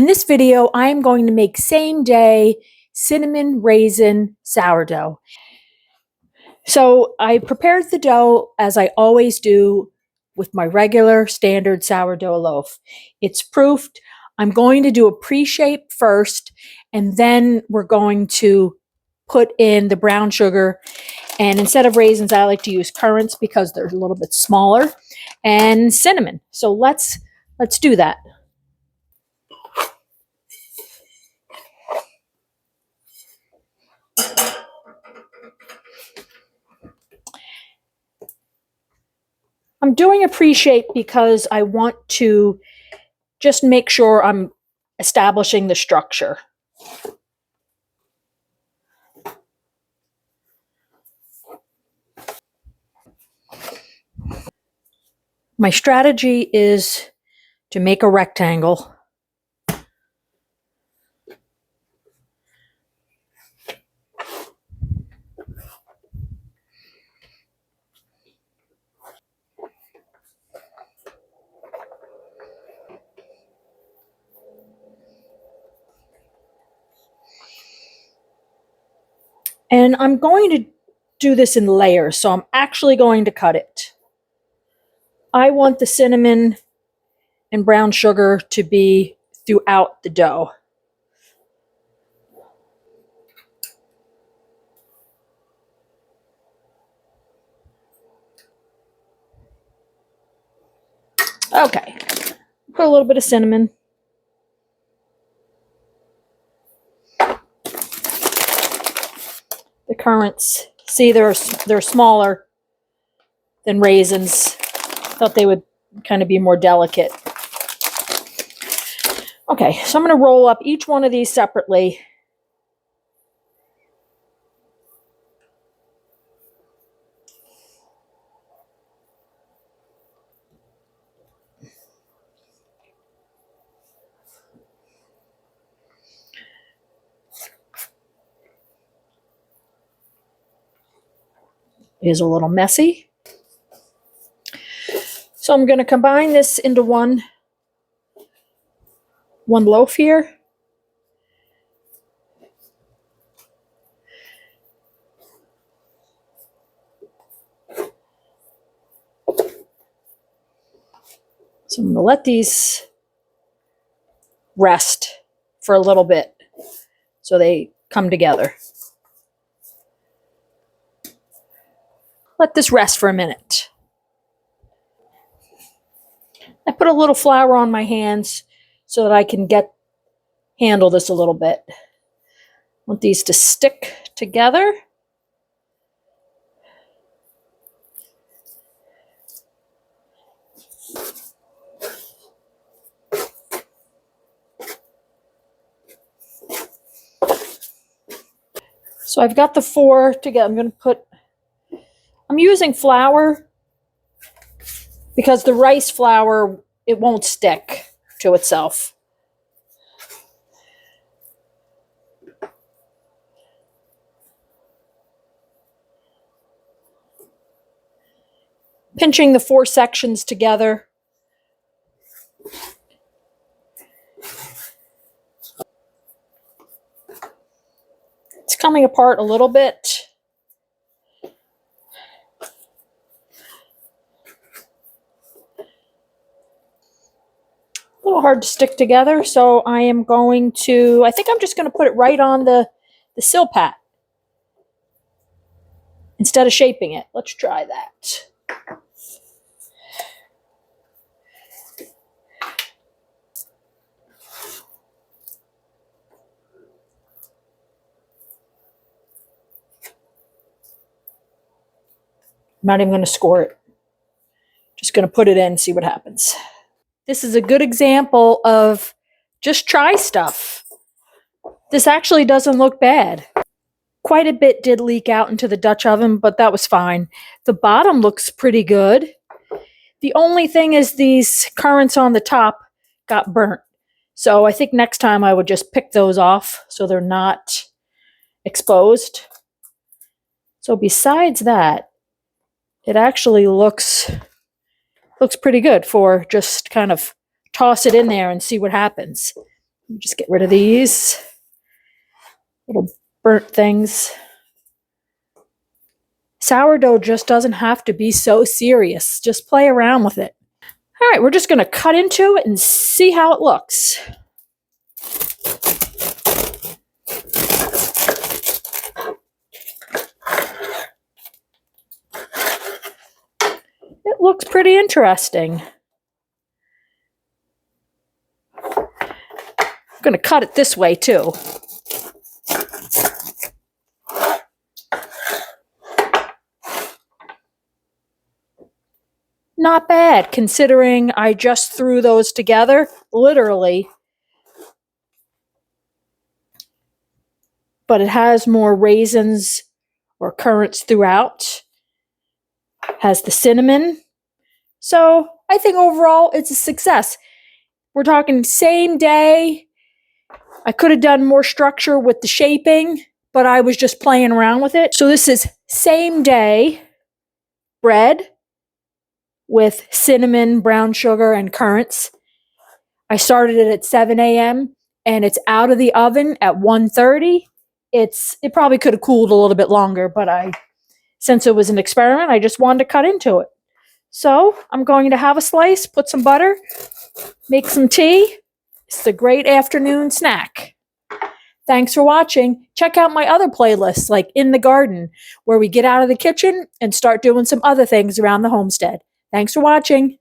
In this video, I'm going to make same day cinnamon raisin sourdough. So I prepared the dough as I always do with my regular standard sourdough loaf. It's proofed. I'm going to do a pre-shape first, and then we're going to put in the brown sugar. And instead of raisins, I like to use currants because they're a little bit smaller, and cinnamon. So let's do that. I'm doing a pre-shape because I want to just make sure I'm establishing the structure. My strategy is to make a rectangle. And I'm going to do this in layers, so I'm actually going to cut it. I want the cinnamon and brown sugar to be throughout the dough. Okay, put a little bit of cinnamon. The currants, see, they're smaller than raisins. Thought they would kind of be more delicate. Okay, so I'm going to roll up each one of these separately. It is a little messy. So I'm going to combine this into one loaf here. So I'm going to let these rest for a little bit so they come together. Let this rest for a minute. I put a little flour on my hands so that I can handle this a little bit. I want these to stick together. So I've got the four together. I'm using flour because the rice flour, it won't stick to itself. Pinching the four sections together. It's coming apart a little bit. A little hard to stick together, so I think I'm just going to put it right on the sill pat instead of shaping it. Let's try that. I'm not even going to score it. Just going to put it in and see what happens. This is a good example of just try stuff. This actually doesn't look bad. Quite a bit did leak out into the Dutch oven, but that was fine. The bottom looks pretty good. The only thing is these currants on the top got burnt. So I think next time I would just pick those off so they're not exposed. So besides that, it actually looks pretty good for just kind of toss it in there and see what happens. Just get rid of these little burnt things. Sourdough just doesn't have to be so serious. Just play around with it. All right, we're just going to cut into it and see how it looks. It looks pretty interesting. I'm going to cut it this way too. Not bad, considering I just threw those together, literally. But it has more raisins or currants throughout. Has the cinnamon. So I think overall it's a success. We're talking same day. I could have done more structure with the shaping, but I was just playing around with it. So this is same day bread with cinnamon, brown sugar, and currants. I started it at 7 a.m. and it's out of the oven at 1:30. It probably could have cooled a little bit longer, but since it was an experiment, I just wanted to cut into it. So I'm going to have a slice, put some butter, make some tea. It's a great afternoon snack. Thanks for watching. Check out my other playlists, like In the Garden, where we get out of the kitchen and start doing some other things around the homestead. Thanks for watching.